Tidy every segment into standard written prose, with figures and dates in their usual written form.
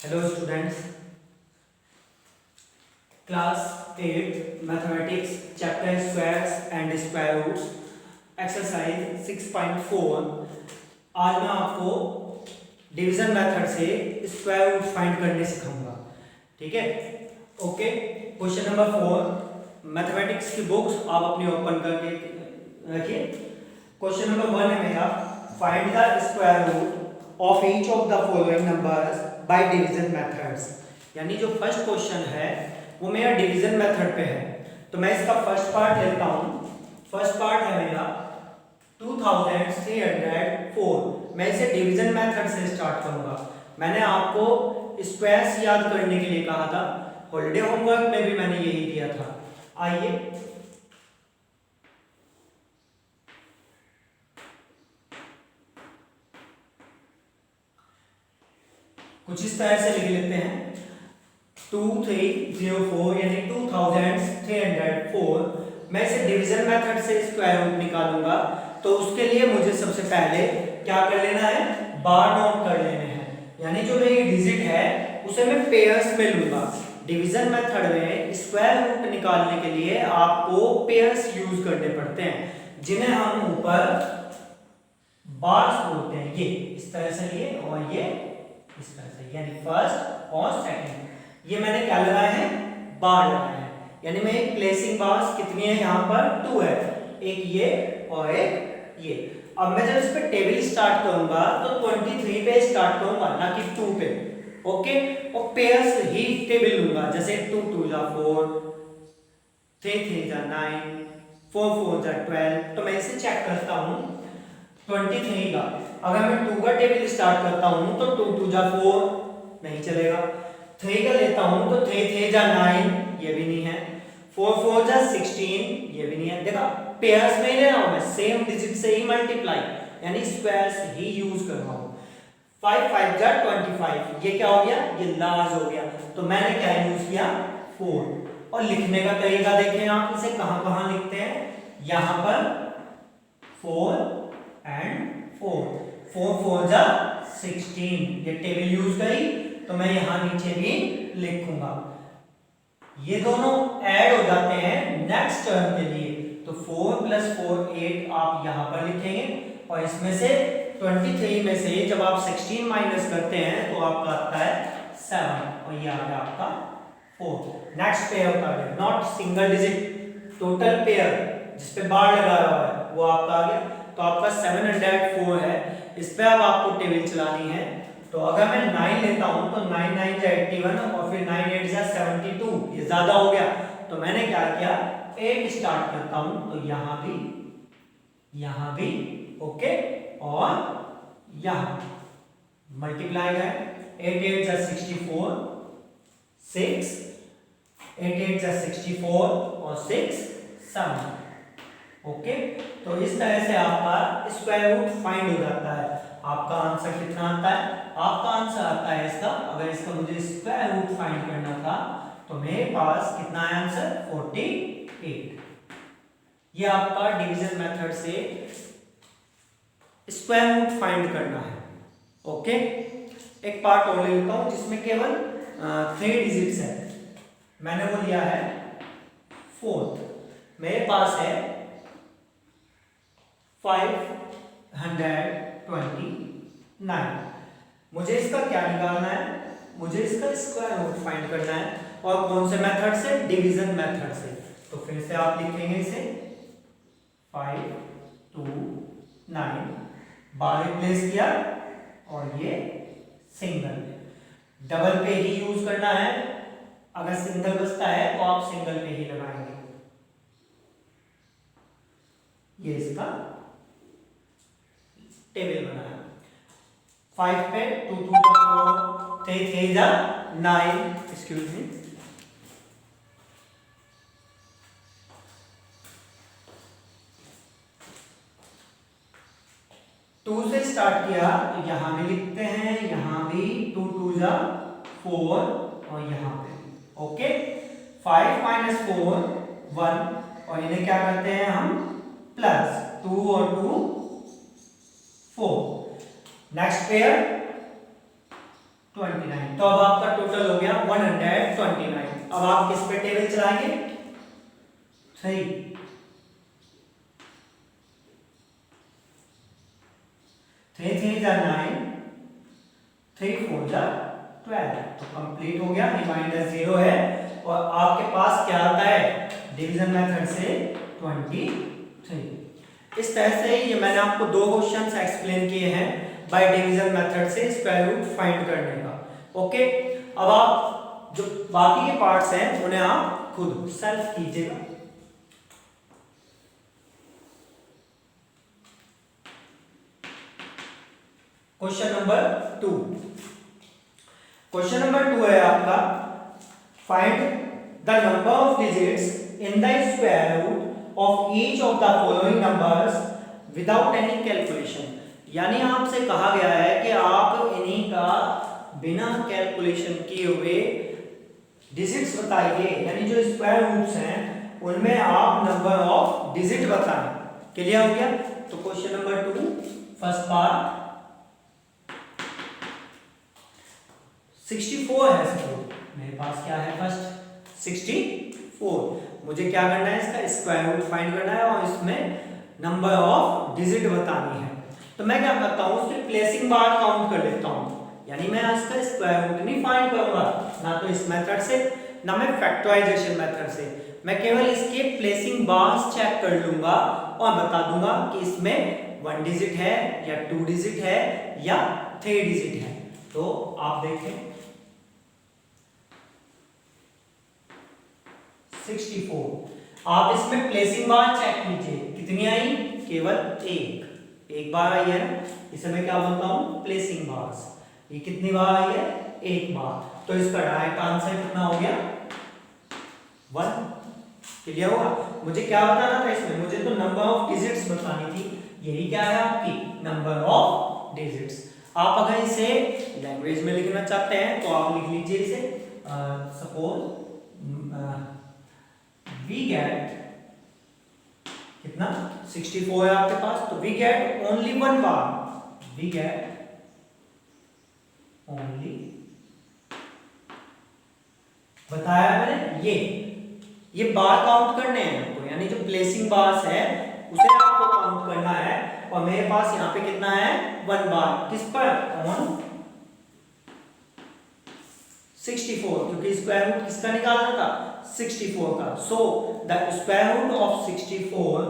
Hello students, class 8 mathematics chapter squares and square roots exercise 6.4। आज मैं आपको division method से स्क्वायर रूट फाइंड करने सिखाऊंगा। ठीक है, ओके। क्वेश्चन नंबर 4 मैथमेटिक्स की बुक्स आप अपनी ओपन करके रखिए। क्वेश्चन नंबर 1 है मेरा, find the square root of each of the following numbers by division methods. यानी जो फर्स्ट क्वेश्चन है वो मेरा डिवीजन मेथड पे है, तो मैं इसका फर्स्ट पार्ट लेता हूँ। फर्स्ट पार्ट है मेरा 2304। मैं इसे डिवीजन मेथड से स्टार्ट करूंगा। मैंने आपको स्क्वायर्स याद करने के लिए कहा था, हॉलीडे होमवर्क में भी मैंने यही दिया था। आइए कुछ इस तरह से लिख लेते हैं। 2304 यानी 2304। मैं इसे डिवीजन मेथड से स्क्वायर रूट निकालूंगा, तो उसके लिए मुझे सबसे पहले क्या कर लेना है, बार नोट कर लेने हैं। यानी जो मेरी डिजिट है उसे मैं पेयर्स में लूंगा। डिवीजन मेथड में स्क्वायर रूट निकालने के लिए आपको पेयर्स यूज करने पड़ते हैं, जिन्हें हम ऊपर बार्स बोलते हैं। ये इस तरह से लिए और ये इस तरह से, यानी फर्स्ट और सेकंड। ये मैंने क्या लगाया है, बार लगाया है। यानी मैं प्लेसिंग बार्स कितनी है यहाँ पर, 2 है, एक ये और एक ये। अब मैं जब इस पे टेबल स्टार्ट करूंगा तो 23 पे स्टार्ट करूंगा, ना कि 2 पे। ओके, और पेयर्स ही टेबल लूंगा, जैसे 2 2 जा 4, 3 3 जा 9, 4 4 जा 12। तो मैं इसे चेक करता हूँ 23 का। अगर मैं 2 का टेबल स्टार्ट करता हूँ तो 2 2 जा 4 नहीं चलेगा। 3 का लेता हूँ तो 3 3 जा 9, ये भी नहीं है। 4 4 जा 16, ये भी नहीं है। देखा, पेयर्स में ही ले रहा हूँ मैं, सेम डिजिट से ही मल्टीप्लाई, यानी स्क्वायर्स ही यूज कर रहा हूँ। 5 5 जा 25, ये क्या हो गया, ये लार्ज हो गया। तो मैंने क्या यूज किया, 4। और लिखने का तरीका देखें आप, इसे कहां लिखते हैं, यहां पर 4 एंड 4, 4 4 जा 16, ये टेबल यूज करी, तो मैं यहां नीचे भी लिखूंगा। ये दोनों ऐड हो जाते हैं नेक्स्ट टर्म के लिए, तो 4 + 4 8 आप यहां पर लिखेंगे। और इसमें से 23 में से जब आप 16 माइनस करते हैं तो आपका आता है 7, और ये आ गया आपका 4। नेक्स्ट पेयर होता है, not single digit, total pair जिसपे बार लगा हुआ है वो आपका आ गया। तो आपका 704 है। इस पे अब आपको टेबल चलानी है। तो अगर मैं 9 लेता हूं तो 9 9 जा 81 और फिर 9 8 जा 72, ये ज्यादा हो गया। तो मैंने क्या किया, 8 स्टार्ट करता हूं, तो यहां भी ओके, और यहां मल्टीप्लाई है। 8 8 जा 64, 6 8 8 जा 64 और 6 7। ओके, तो इस तरह से आपका स्क्वायर रूट फाइंड हो जाता है। आपका आंसर कितना आता है, आपका आंसर आता है इसका, अगर इसका मुझे स्क्वायर रूट फाइंड करना था तो मेरे पास कितना है आंसर, 48। ये आपका डिवीजन मेथड से स्क्वायर रूट फाइंड करना है। ओके, एक पार्ट और ले लेता हूं जिसमें केवल 3 डिजिट्स है। मैंने वो लिया है 4। मेरे पास है 529। मुझे इसका क्या निकालना है, मुझे इसका स्क्वायर रूट फाइंड करना है। और कौन से मेथड से, डिवीजन मेथड से। तो फिर से आप लिखेंगे इसे 529, बार रिप्लेस किया, और ये सिंगल, डबल पे ही यूज करना है। अगर सिंगल बचता है तो आप सिंगल पे ही लगाएंगे। ये इसका टेबल बनाया। 5 पे 2 2 जा 4, 3 3 जा 9, एक्सक्यूज मी, 2 से स्टार्ट किया तो यहां भी लिखते हैं, यहां भी 2 2 जा 4 और यहां पे ओके। 5 - 4 1, और इन्हें क्या करते हैं हम, प्लस 2 और 2 4। Next pair 29। तो अब आपका टोटल हो गया 129। अब आप किस पे टेबल चलाएंगे? 3 3 3 जा 9, 3 4 जा 12। तो कंप्लीट हो गया, रिमाइंडर 0 है और आपके पास क्या आता है डिवीजन मेथड से 23। इस तरह से ये मैंने आपको दो क्वेश्चंस एक्सप्लेन किए हैं बाय डिवीजन मेथड से स्क्वायर रूट फाइंड करने का। ओके, अब आप जो बाकी के पार्ट्स हैं उन्हें आप खुद सेल्फ कीजिएगा। Question number 2। क्वेश्चन नंबर 2 है आपका find the number of digits in the square root of each of the following numbers without any calculation. यानी आपसे कहा गया है कि आप इन्हीं का बिना कैलकुलेशन किए हुए डिजिट्स बताइए, यानी जो स्क्वायर रूट्स हैं उनमें आप नंबर ऑफ डिजिट बताएं। क्लियर हो गया? तो क्वेश्चन नंबर 2 फर्स्ट पार्ट 64 है। सपोज मेरे पास क्या है फर्स्ट 64। मुझे क्या करना है इसका स्क्वायर रूट फाइंड करना है और इसमें नंबर ऑफ डिजिट बतानी है। तो मैं क्या करता हूँ उसके प्लेसिंग बार काउंट कर लेता हूँ, यानी मैं इसका स्क्वायर रूट नहीं फाइंड करूंगा ना तो इस मेथड से ना मैं फैक्टराइजेशन मेथड से, मैं केवल इसके प्लेसिंग बार्स चेक कर लूंगा और बता दूंगा कि इसमें 1 डिजिट है या 2 डिजिट है या 3 डिजिट है। तो आप देखें 64, आप इसमें प्लेसिंग बार चेक कीजिए कितनी आई, केवल एक बार आई है, इसे मैं क्या बोलता हूं प्लेसिंग बार्स। ये कितनी बार आई है? एक बार। तो इसका राइट आंसर कितना हो गया 1। क्लियर हुआ? मुझे क्या बताना था इसमें, मुझे तो नंबर ऑफ डिजिट्स बतानी थी, यही क्या है आपकी नंबर ऑफ डिजिट्स। आप अगर इसे लैंग्वेज में लिखना चाहते हैं तो आप लिख लीजिए इसे सपोज वी गेट कितना 64 है आपके पास, तो वी गेट ओनली 1 बार, वी गेट ओनली, बताया मैंने ये बार काउंट करने हैं आपको, यानी जो प्लेसिंग बार्स है उसे आपको काउंट करना है। और मेरे पास यहाँ पे कितना है 1 बार, किस पर ऑन 64, क्योंकि स्क्वायर रूट किसका निकालना था 64 का। So the square root of 64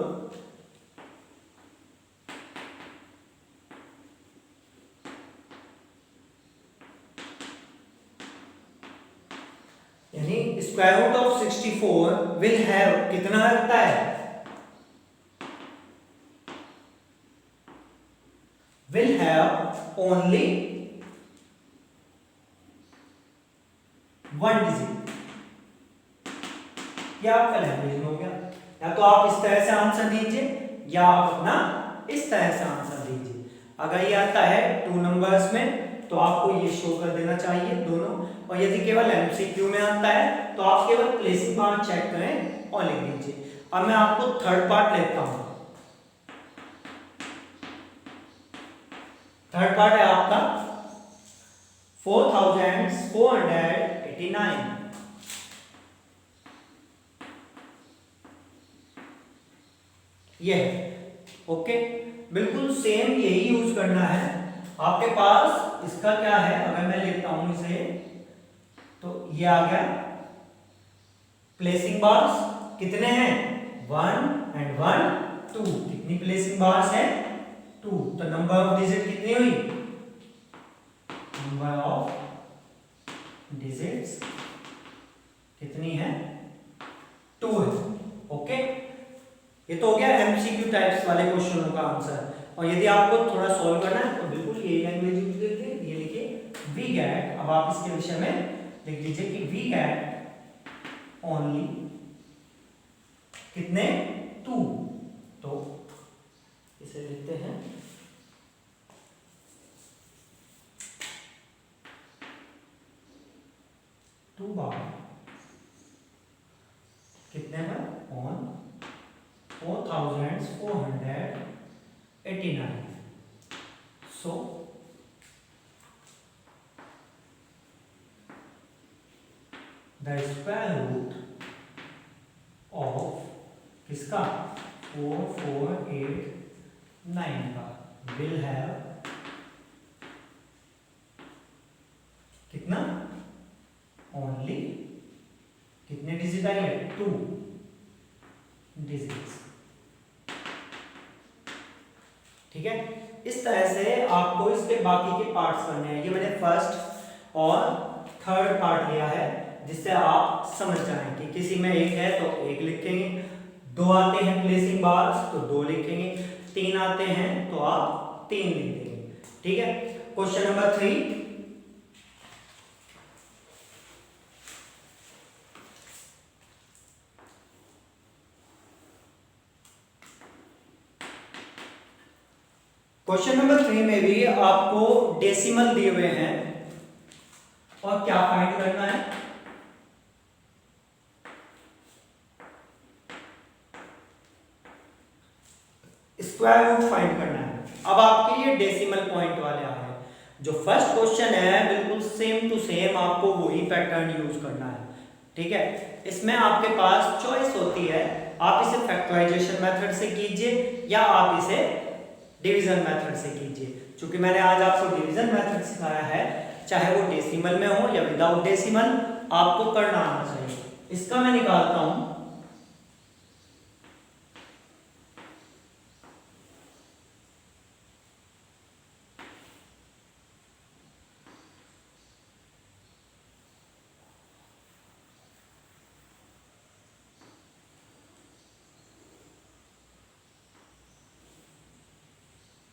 यानी square root of 64 will have कितना लगता है, will have only 1 डिजिट। यह आपका लैंग्वेज में हो गया, या तो आप इस तरह से आंसर दीजिए या आप अपना इस तरह से आंसर दीजिए। अगर ये आता है 2 नंबर्स में तो आपको ये शो कर देना चाहिए दोनों, और यदि केवल एमसीक्यू में आता है तो आप केवल प्लेसिंग बार चेक करें और लिख दीजिए। अब मैं आपको थर्ड पार्ट लेता हूं। थर्ड पार्ट है आपका 4489। ये ओके, बिल्कुल सेम यही यूज करना है आपके पास। इसका क्या है, अगर मैं लेता हूं इसे तो ये आ गया प्लेसिंग बार्स कितने हैं 1 एंड 1 2, कितनी प्लेसिंग बार्स है 2, तो नंबर ऑफ डिजिट कितनी हुई, नंबर ऑफ डिजिट्स कितनी है 2 है। ओके, ये तो हो गया एमसीक्यू टाइप्स वाले क्वेश्चनों का आंसर। और यदि आपको थोड़ा सॉल्व करना है तो बिल्कुल ये लैंग्वेज यूज करके ये लिखिए वी गेट। अब आप इसके विषय में लिख लीजिए कि वी गेट ओनली कितने 2, तो इसे लिखते हैं 2 बार कितने पर on 4489। So the square root of किसका 4489 का विल हैव कितना ओनली कितने डिजिट आएंगे 2 डिजिट्स। ठीक है, इस तरह से आपको इसके बाकी के पार्ट्स करने हैं। ये मैंने फर्स्ट और थर्ड पार्ट लिया है जिससे आप समझ जाएं कि किसी में एक है तो एक लिखेंगे, दो आते हैं प्लेसिंग बार्स तो दो लिखेंगे, तीन आते हैं तो आप तीन लिख देंगे। ठीक है, क्वेश्चन नंबर 3। क्वेश्चन नंबर 3 में भी आपको डेसिमल दिए हुए हैं और क्या फाइंड करना है, स्क्वायर रूट फाइंड करना है। अब आपके लिए डेसिमल पॉइंट वाले आ रहे हैं। जो फर्स्ट क्वेश्चन है बिल्कुल सेम टू सेम आपको वही पैटर्न यूज करना है। ठीक है, इसमें आपके पास चॉइस होती है, आप इसे फैक्टराइजेशन मेथड से कीजिए या आप इसे डिवीजन मेथड से कीजिए। क्योंकि मैंने आज आपको डिवीजन मेथड सिखाया है, चाहे वो डेसिमल में हो या विदाउट डेसिमल, आपको करना आना चाहिए। इसका मैं निकालता हूं,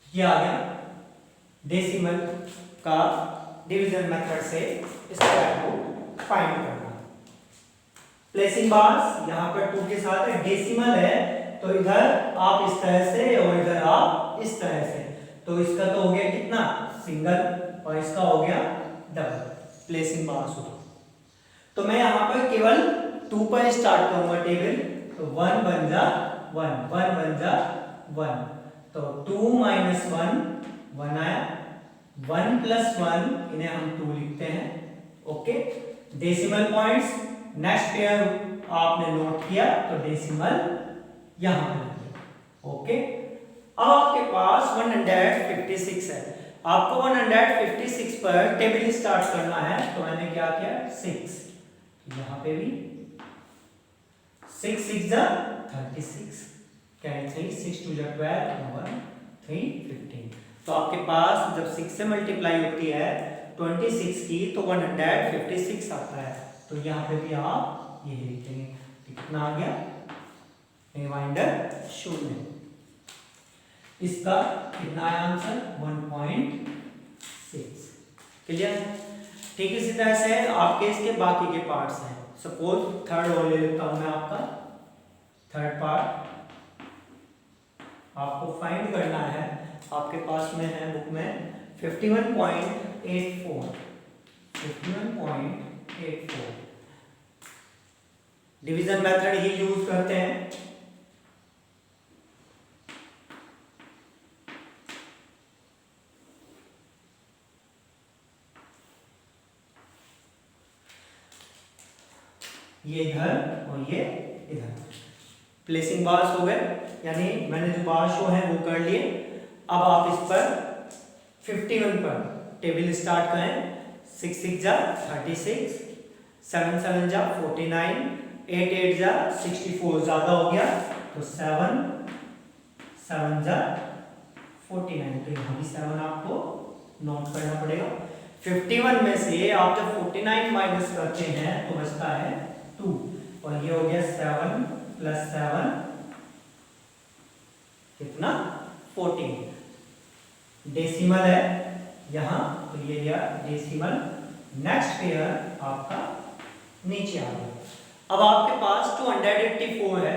ये आ गया डेसिमल का डिवीजन मेथड से स्क्वायर रूट फाइंड करना। प्लेसिंग बार्स यहाँ पर 2 के साथ है, डेसिमल है तो इधर आप इस तरह से और इधर आप इस तरह से, तो इसका तो हो गया कितना सिंगल और इसका हो गया डबल प्लेसिंग बार्स हो। तो मैं यहाँ पर केवल 2 पर स्टार्ट करूंगा टेबल, तो 1 बन जा 1, 1 बन जा 1, तो 2 - 1 1 आया, 1 + 1 इन्हें हम 2 लिखते हैं। Okay, decimal points next pair आपने नोट किया तो डेसिमल यहां पर लिखिए। ओके, अब आपके पास 156 है, आपको 156 पर टेबल स्टार्ट करना है, तो मैंने क्या किया 6, यहां पे भी 6 × 6 = 36, कैरी 3, 6 × 2 = 12, 1 3 15। तो आपके पास जब 6 से मल्टीप्लाई होती है 26 की तो 156 आता है, तो यहाँ पे भी आप ये लिखेंगे। कितना आ गया रिमाइंडर 0। इसका कितना है आंसर 1.6। क्लियर। ठीक इसी तरह से आपके इसके बाकी के पार्ट्स हैं। सपोज थर्ड और ले लेता हूं मैं आपका थर्ड पार्ट, आपको फाइंड करना है, आपके पास में है बुक में 51.84 डिवीजन मेथड ही यूज करते हैं। ये इधर और ये इधर प्लेसिंग बार्स हो गए, यानी मैंने जो बार शो है वो कर लिए। अब आप इस पर 51 पर टेबल स्टार्ट करें। 6 × 6 = 36, 7 × 7 = 49, 8 × 8 = 64, ज्यादा हो गया तो 7 × 7 = 49, तो यहाँ भी 7 आपको नोट करना पड़ेगा। 51 में से आप जब 49 माइनस करते हैं तो बचता है 2, और ये हो गया 7 + 7 कितना 14। डेसिमल है यहां, तो ये लिया डेसिमल। नेक्स्ट पेयर आपका नीचे आ गया। अब आपके पास 284 है,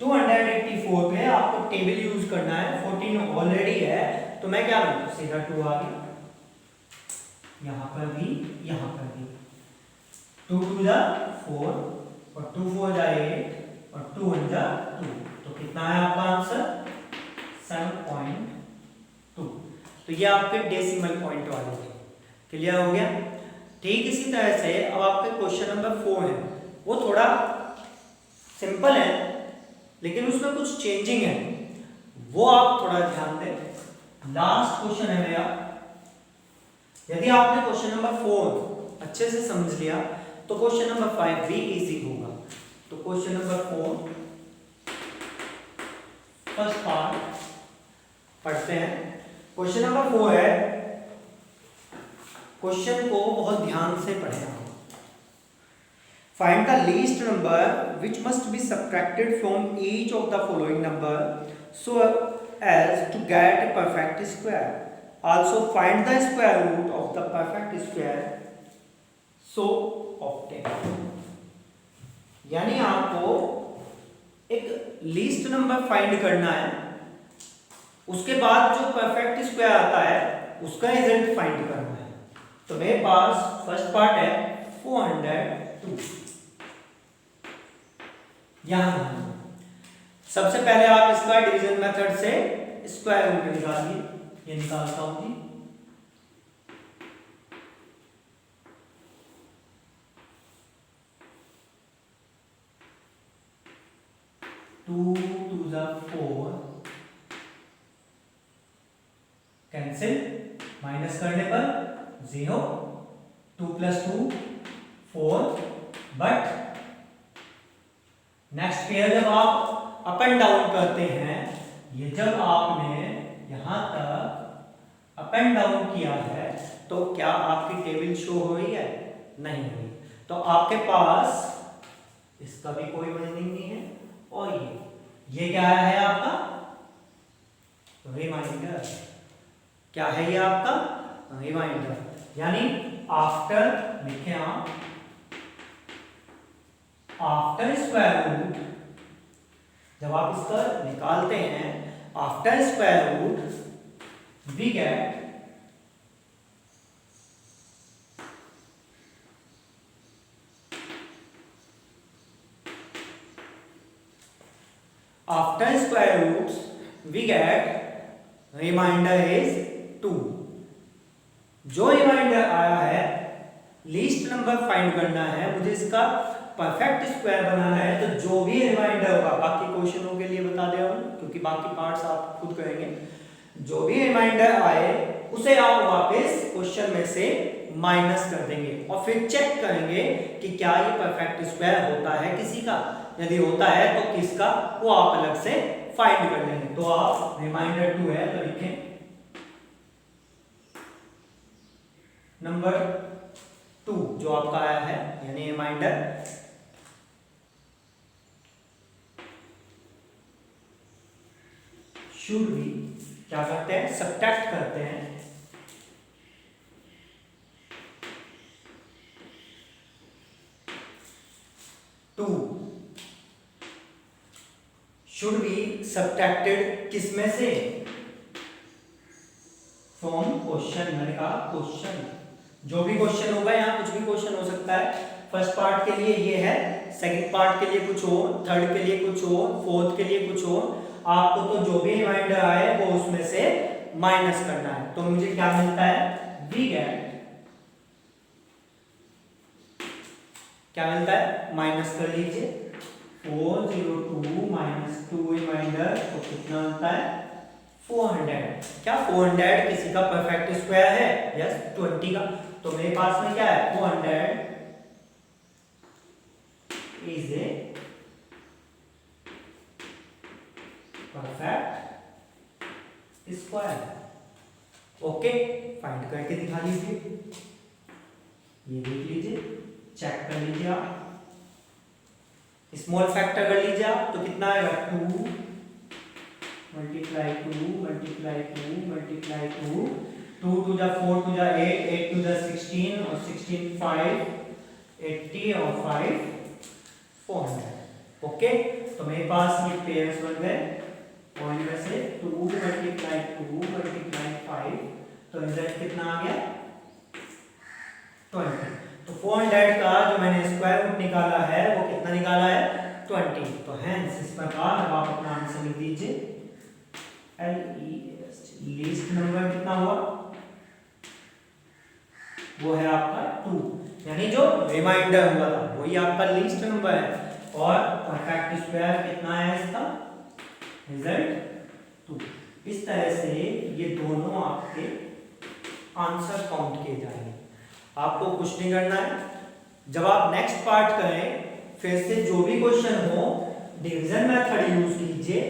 284 पे आपको टेबल यूज करना है। 14 ऑलरेडी है तो मैं क्या करूं सीधा 2 आ गया, यहां पर भी यहां पर भी 2 × 2 = 4 और 2 × 4 = 8 और 2 × 1 = 2, तो कितना है आपका आंसर 7.2। तो ये आपके डेसिमल पॉइंट वाले थे। क्लियर हो गया। ठीक इसी तरह से अब आपके क्वेश्चन नंबर 4 है, वो थोड़ा सिंपल है लेकिन उसमें कुछ चेंजिंग है, वो आप थोड़ा ध्यान दें। लास्ट क्वेश्चन है मेरा, यदि आपने क्वेश्चन नंबर 4 अच्छे से समझ लिया तो क्वेश्चन नंबर 5 भी इजी होगा। तो क्वेश्चन नंबर 4 फर्स्ट पार्ट पढ़ते हैं। क्वेश्चन नंबर 4 है, क्वेश्चन को बहुत ध्यान से पढ़ें। Find the least number which must be subtracted from each of the following number so as to get a perfect square. Also find the square root of the perfect square so obtain. यानी आपको एक least number find करना है, उसके बाद जो perfect square आता है उसका रिजल्ट फाइंड करना है। तो मेरे पास फर्स्ट पार्ट है 402। यहां सबसे पहले आप इसका डिवीजन मेथड से स्क्वायर रूट निकालिए। ये निकालता हूं जी, टू टू ज़ा 4 कैंसिल, माइनस करने पर 0, 2 + 2 4, बट नेक्स्ट पेयर जब आप अप एंड डाउन करते हैं, ये जब आपने यहां तक अप एंड डाउन किया है तो क्या आपकी टेबल शो हो रही है? नहीं हुई। तो आपके पास इसका भी कोई मीनिंग नहीं है। और ये क्या है आपका रिमाइंडर। क्या है ये आपका रिमाइंडर, यानी आफ्टर लिखें आप, आफ्टर स्क्वायर रूट, जब आप इसका निकालते हैं after square root we get after square roots we get reminder is 2। जो रिमाइंडर आया है, लीस्ट नंबर फाइंड करना है, मुझे इसका परफेक्ट स्क्वायर बनाना है, तो जो भी रिमाइंडर होगा, बाकी क्वेश्चनों के लिए बता दे रहा हूं क्योंकि बाकी पार्ट्स आप खुद करेंगे, जो भी रिमाइंडर आए उसे आप वापस क्वेश्चन में से माइनस कर देंगे और फिर चेक करेंगे कि क्या ये परफेक्ट स्क्वायर होता है किसी का। यदि होता है तो किसका, वो आप अलग से फाइंड कर लेंगे। तो आप रिमाइंडर 2 है तो लिखें नंबर 2 जो आपका आया है, यानी रिमाइंडर शुड भी क्या करते हैं, सब्ट्रैक्ट करते हैं 2 शुड बी सब्ट्रैक्टेड किसमें से, फ्रॉम क्वेश्चन। मैंने कहा क्वेश्चन, जो भी क्वेश्चन होगा, यहाँ कुछ भी क्वेश्चन हो सकता है। फर्स्ट पार्ट के लिए ये है, सेकंड पार्ट के लिए कुछ और, थर्ड के लिए कुछ और, फोर्थ के लिए कुछ और। आपको तो जो भी रिमाइंडर आए वो उसमें से माइनस करना है। तो मुझे क्या मिलता है, वी गेट, क्या मिलता है, माइनस कर लीजिए 402 - 2 रिमाइंडर, तो कितना मिलता है 400। क्या 400 किसी का परफेक्ट स्क्वायर है? यस, 20 का। तो मेरे पास में क्या है, 400 is a perfect square. Okay, find करके दिखा लीजिए, ये देख लीजिए, चेक कर लीजिए आप, स्मॉल फैक्टर कर लीजिए आप, तो कितना आएगा 2 × 2 × 2 × 2, 2 × 4 × 8, 8 × 16 और 16 5 80 और 5 400। ओके, तो मेरे पास ये पेयर्स बन गए और इनमें से 2 × 2 × 5, तो रिजल्ट कितना आ गया 20। तो 400 का जो मैंने स्क्वायर रूट निकाला है वो कितना निकाला है 20। तो हेंस इस प्रकार अब आप अपना आंसर लिख दीजिए, लीस्ट नंबर कितना हुआ वो है आपका 2, यानी जो रिमाइंडर हुआ था वही आपका लीस्ट नंबर है। और परफेक्ट स्क्वायर कितना है इसका रिजल्ट 2। इस तरह से ये दोनों आपके आंसर काउंट किए जाएंगे। आपको कुछ नहीं करना है, जब आप नेक्स्ट पार्ट करें फिर से जो भी क्वेश्चन हो डिवीजन मेथड यूज कीजिए,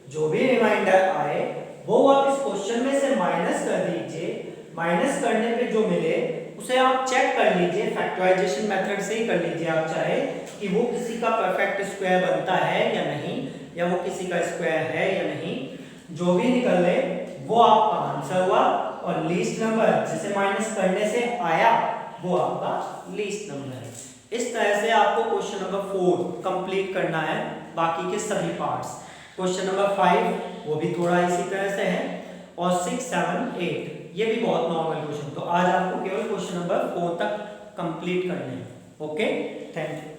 जो भी रिमाइंडर आए वो आप इस क्वेश्चन में से माइनस कर दीजिए, माइनस करने पे जो मिले उसे आप चेक कर लीजिए, फैक्टराइजेशन मेथड से ही कर लीजिए आप चाहे कि वो किसी का परफेक्ट स्क्वायर बनता है या नहीं, या वो किसी का स्क्वायर है या नहीं। जो भी निकले वो आपका आंसर हुआ, और लीस्ट नंबर जिसे माइनस करने से आया वो आपका लीस्ट नंबर है। इस तरह से आपको क्वेश्चन नंबर 4 कंप्लीट करना है, बाकी के सभी पार्ट्स। क्वेश्चन नंबर 5 वो भी थोड़ा इसी तरह से है, और 6, 7, 8 ये भी बहुत नॉर्मल क्वेश्चन। तो आज आपको केवल क्वेश्चन नंबर 4 तक कंप्लीट करने हैं। Okay, thank you.